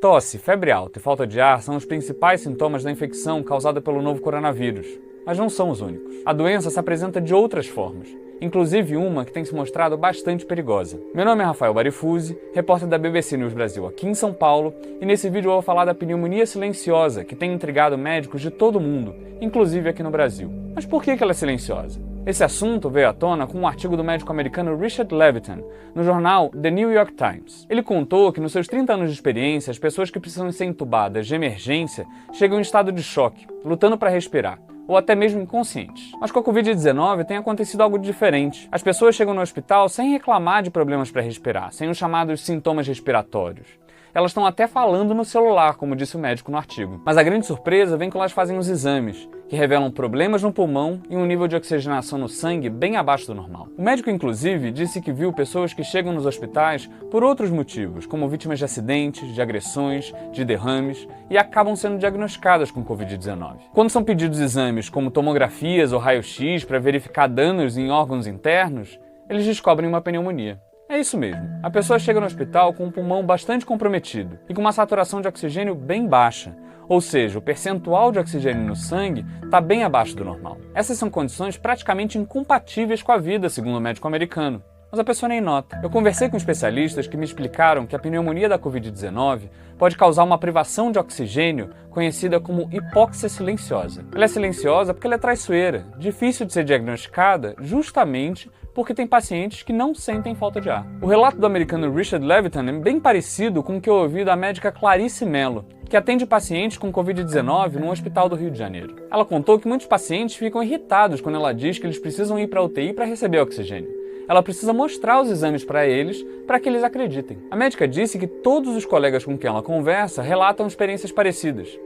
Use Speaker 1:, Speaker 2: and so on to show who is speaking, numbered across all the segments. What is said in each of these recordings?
Speaker 1: Tosse, febre alta e falta de ar são os principais sintomas da infecção causada pelo novo coronavírus, mas não são os únicos. A doença se apresenta de outras formas, inclusive uma que tem se mostrado bastante perigosa. Meu nome é Rafael Barifuzzi, repórter da BBC News Brasil aqui em São Paulo, e nesse vídeo eu vou falar da pneumonia silenciosa que tem intrigado médicos de todo o mundo, inclusive aqui no Brasil. Mas por que ela é silenciosa? Esse assunto veio à tona com um artigo do médico americano Richard Levitan, no jornal The New York Times. Ele contou que nos seus 30 anos de experiência, as pessoas que precisam ser entubadas de emergência chegam em estado de choque, lutando para respirar, ou até mesmo inconscientes. Mas com a Covid-19 tem acontecido algo diferente. As pessoas chegam no hospital sem reclamar de problemas para respirar, sem os chamados sintomas respiratórios. Elas estão até falando no celular, como disse o médico no artigo. Mas a grande surpresa vem quando elas fazem os exames, que revelam problemas no pulmão e um nível de oxigenação no sangue bem abaixo do normal. O médico, inclusive, disse que viu pessoas que chegam nos hospitais por outros motivos, como vítimas de acidentes, de agressões, de derrames, e acabam sendo diagnosticadas com Covid-19. Quando são pedidos exames como tomografias ou raio-x para verificar danos em órgãos internos, eles descobrem uma pneumonia. É isso mesmo. A pessoa chega no hospital com um pulmão bastante comprometido e com uma saturação de oxigênio bem baixa, ou seja, o percentual de oxigênio no sangue está bem abaixo do normal. Essas são condições praticamente incompatíveis com a vida, segundo o médico americano. Mas a pessoa nem nota. Eu conversei com especialistas que me explicaram que a pneumonia da Covid-19 pode causar uma privação de oxigênio conhecida como hipóxia silenciosa. Ela é silenciosa porque ela é traiçoeira, difícil de ser diagnosticada justamente porque tem pacientes que não sentem falta de ar. O relato do americano Richard Levitan é bem parecido com o que eu ouvi da médica Clarice Mello, que atende pacientes com Covid-19 no hospital do Rio de Janeiro. Ela contou que muitos pacientes ficam irritados quando ela diz que eles precisam ir para a UTI para receber oxigênio. Ela precisa mostrar os exames para eles para que eles acreditem. A médica disse que todos os colegas com quem ela conversa relatam experiências parecidas.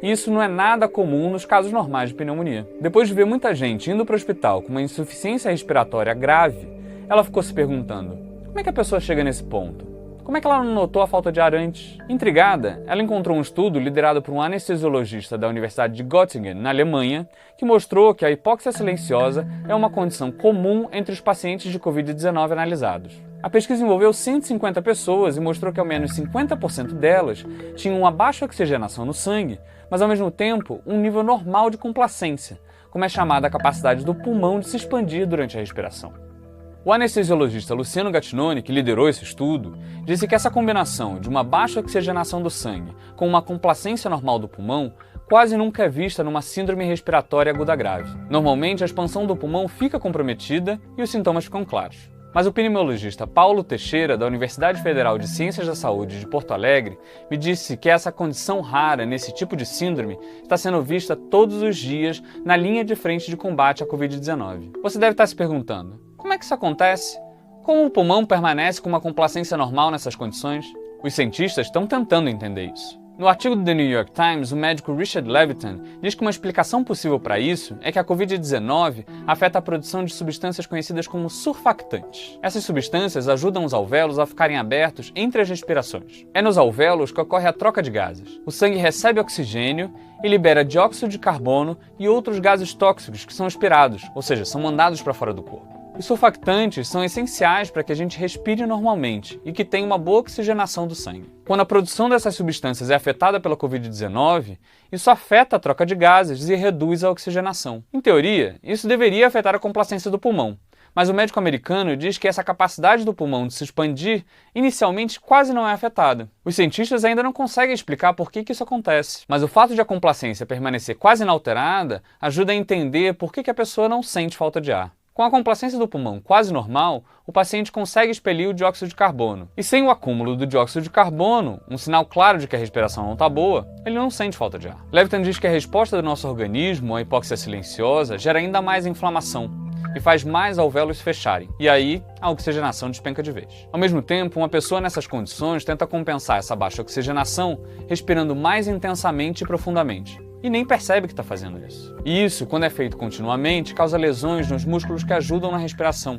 Speaker 1: E isso não é nada comum nos casos normais de pneumonia. Depois de ver muita gente indo para o hospital com uma insuficiência respiratória grave, ela ficou se perguntando: como é que a pessoa chega nesse ponto? Como é que ela não notou a falta de ar antes? Intrigada, ela encontrou um estudo liderado por um anestesiologista da Universidade de Göttingen, na Alemanha, que mostrou que a hipóxia silenciosa é uma condição comum entre os pacientes de Covid-19 analisados. A pesquisa envolveu 150 pessoas e mostrou que ao menos 50% delas tinham uma baixa oxigenação no sangue, mas ao mesmo tempo um nível normal de complacência, como é chamada a capacidade do pulmão de se expandir durante a respiração. O anestesiologista Luciano Gattinoni, que liderou esse estudo, disse que essa combinação de uma baixa oxigenação do sangue com uma complacência normal do pulmão quase nunca é vista numa síndrome respiratória aguda grave. Normalmente, a expansão do pulmão fica comprometida e os sintomas ficam claros. Mas o pneumologista Paulo Teixeira, da Universidade Federal de Ciências da Saúde de Porto Alegre, me disse que essa condição rara nesse tipo de síndrome está sendo vista todos os dias na linha de frente de combate à Covid-19. Você deve estar se perguntando: como é que isso acontece? Como o pulmão permanece com uma complacência normal nessas condições? Os cientistas estão tentando entender isso. No artigo do The New York Times, o médico Richard Levitan diz que uma explicação possível para isso é que a Covid-19 afeta a produção de substâncias conhecidas como surfactantes. Essas substâncias ajudam os alvéolos a ficarem abertos entre as respirações. É nos alvéolos que ocorre a troca de gases. O sangue recebe oxigênio e libera dióxido de carbono e outros gases tóxicos que são expirados, ou seja, são mandados para fora do corpo. Os surfactantes são essenciais para que a gente respire normalmente e que tenha uma boa oxigenação do sangue. Quando a produção dessas substâncias é afetada pela Covid-19, isso afeta a troca de gases e reduz a oxigenação. Em teoria, isso deveria afetar a complacência do pulmão, mas o médico americano diz que essa capacidade do pulmão de se expandir inicialmente quase não é afetada. Os cientistas ainda não conseguem explicar por que isso acontece, mas o fato de a complacência permanecer quase inalterada ajuda a entender por que a pessoa não sente falta de ar. Com a complacência do pulmão quase normal, o paciente consegue expelir o dióxido de carbono. E sem o acúmulo do dióxido de carbono, um sinal claro de que a respiração não está boa, ele não sente falta de ar. Levitan diz que a resposta do nosso organismo à hipóxia silenciosa gera ainda mais inflamação e faz mais alvéolos fecharem. E aí, a oxigenação despenca de vez. Ao mesmo tempo, uma pessoa nessas condições tenta compensar essa baixa oxigenação respirando mais intensamente e profundamente. E nem percebe que está fazendo isso. E isso, quando é feito continuamente, causa lesões nos músculos que ajudam na respiração,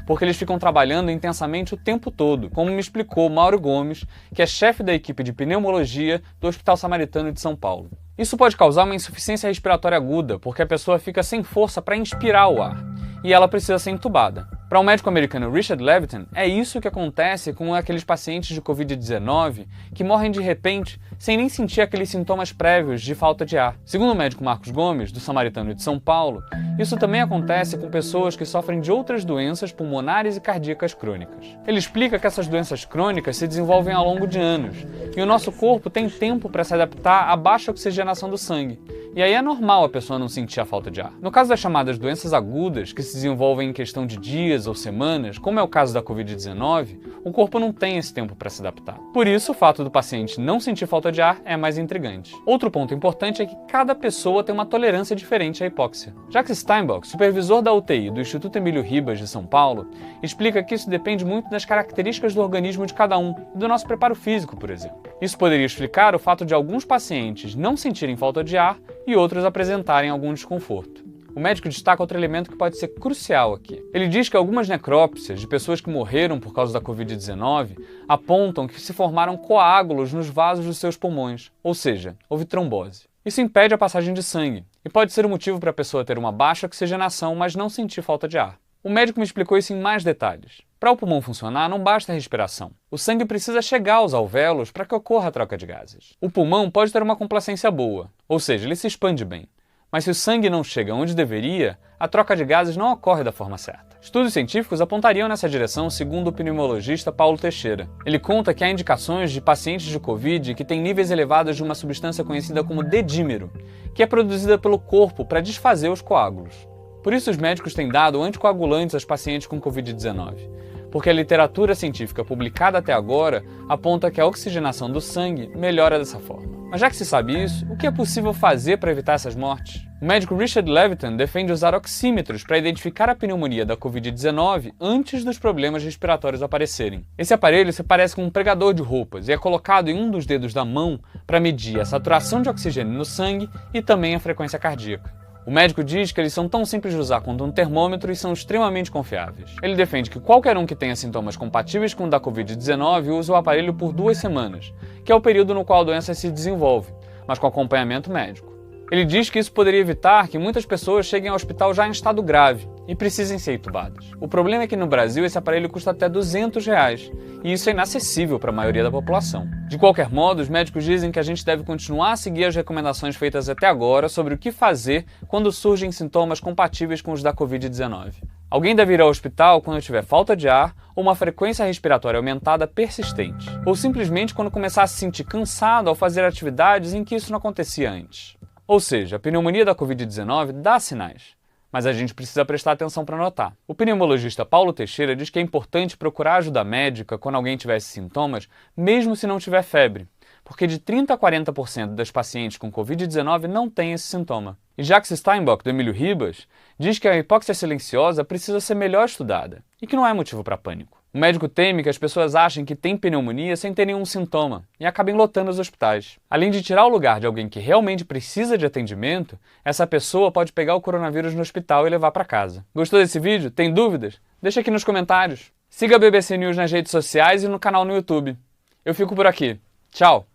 Speaker 1: porque eles ficam trabalhando intensamente o tempo todo, como me explicou Mauro Gomes, que é chefe da equipe de pneumologia do Hospital Samaritano de São Paulo. Isso pode causar uma insuficiência respiratória aguda, porque a pessoa fica sem força para inspirar o ar, e ela precisa ser entubada. Para o médico americano Richard Levitin, é isso que acontece com aqueles pacientes de Covid-19 que morrem de repente sem nem sentir aqueles sintomas prévios de falta de ar. Segundo o médico Marcos Gomes, do Samaritano de São Paulo, isso também acontece com pessoas que sofrem de outras doenças pulmonares e cardíacas crônicas. Ele explica que essas doenças crônicas se desenvolvem ao longo de anos e o nosso corpo tem tempo para se adaptar à baixa oxigenação do sangue. E aí é normal a pessoa não sentir a falta de ar. No caso das chamadas doenças agudas, que se desenvolvem em questão de dias ou semanas, como é o caso da Covid-19, o corpo não tem esse tempo para se adaptar. Por isso, o fato do paciente não sentir falta de ar é mais intrigante. Outro ponto importante é que cada pessoa tem uma tolerância diferente à hipóxia. Jacques Steinbock, supervisor da UTI do Instituto Emílio Ribas de São Paulo, explica que isso depende muito das características do organismo de cada um e do nosso preparo físico, por exemplo. Isso poderia explicar o fato de alguns pacientes não sentirem falta de ar e outros apresentarem algum desconforto. O médico destaca outro elemento que pode ser crucial aqui. Ele diz que algumas necrópsias de pessoas que morreram por causa da Covid-19 apontam que se formaram coágulos nos vasos dos seus pulmões, ou seja, houve trombose. Isso impede a passagem de sangue e pode ser o motivo para a pessoa ter uma baixa oxigenação, mas não sentir falta de ar. O médico me explicou isso em mais detalhes. Para o pulmão funcionar, não basta a respiração. O sangue precisa chegar aos alvéolos para que ocorra a troca de gases. O pulmão pode ter uma complacência boa, ou seja, ele se expande bem. Mas se o sangue não chega onde deveria, a troca de gases não ocorre da forma certa. Estudos científicos apontariam nessa direção, segundo o pneumologista Paulo Teixeira. Ele conta que há indicações de pacientes de Covid que têm níveis elevados de uma substância conhecida como dedímero, que é produzida pelo corpo para desfazer os coágulos. Por isso os médicos têm dado anticoagulantes aos pacientes com Covid-19, porque a literatura científica publicada até agora aponta que a oxigenação do sangue melhora dessa forma. Mas já que se sabe isso, o que é possível fazer para evitar essas mortes? O médico Richard Levitin defende usar oxímetros para identificar a pneumonia da Covid-19 antes dos problemas respiratórios aparecerem. Esse aparelho se parece com um pregador de roupas e é colocado em um dos dedos da mão para medir a saturação de oxigênio no sangue e também a frequência cardíaca. O médico diz que eles são tão simples de usar quanto um termômetro e são extremamente confiáveis. Ele defende que qualquer um que tenha sintomas compatíveis com o da Covid-19 use o aparelho por 2 semanas, que é o período no qual a doença se desenvolve, mas com acompanhamento médico. Ele diz que isso poderia evitar que muitas pessoas cheguem ao hospital já em estado grave e precisem ser entubadas. O problema é que no Brasil esse aparelho custa até R$200, e isso é inacessível para a maioria da população. De qualquer modo, os médicos dizem que a gente deve continuar a seguir as recomendações feitas até agora sobre o que fazer quando surgem sintomas compatíveis com os da Covid-19. Alguém deve ir ao hospital quando tiver falta de ar ou uma frequência respiratória aumentada persistente, ou simplesmente quando começar a se sentir cansado ao fazer atividades em que isso não acontecia antes. Ou seja, a pneumonia da Covid-19 dá sinais, mas a gente precisa prestar atenção para notar. O pneumologista Paulo Teixeira diz que é importante procurar ajuda médica quando alguém tiver esses sintomas, mesmo se não tiver febre, porque de 30% a 40% das pacientes com Covid-19 não têm esse sintoma. E Jacques Steinbock, do Emílio Ribas, diz que a hipóxia silenciosa precisa ser melhor estudada e que não é motivo para pânico. O médico teme que as pessoas achem que tem pneumonia sem ter nenhum sintoma e acabem lotando os hospitais. Além de tirar o lugar de alguém que realmente precisa de atendimento, essa pessoa pode pegar o coronavírus no hospital e levar para casa. Gostou desse vídeo? Tem dúvidas? Deixa aqui nos comentários. Siga a BBC News nas redes sociais e no canal no YouTube. Eu fico por aqui. Tchau!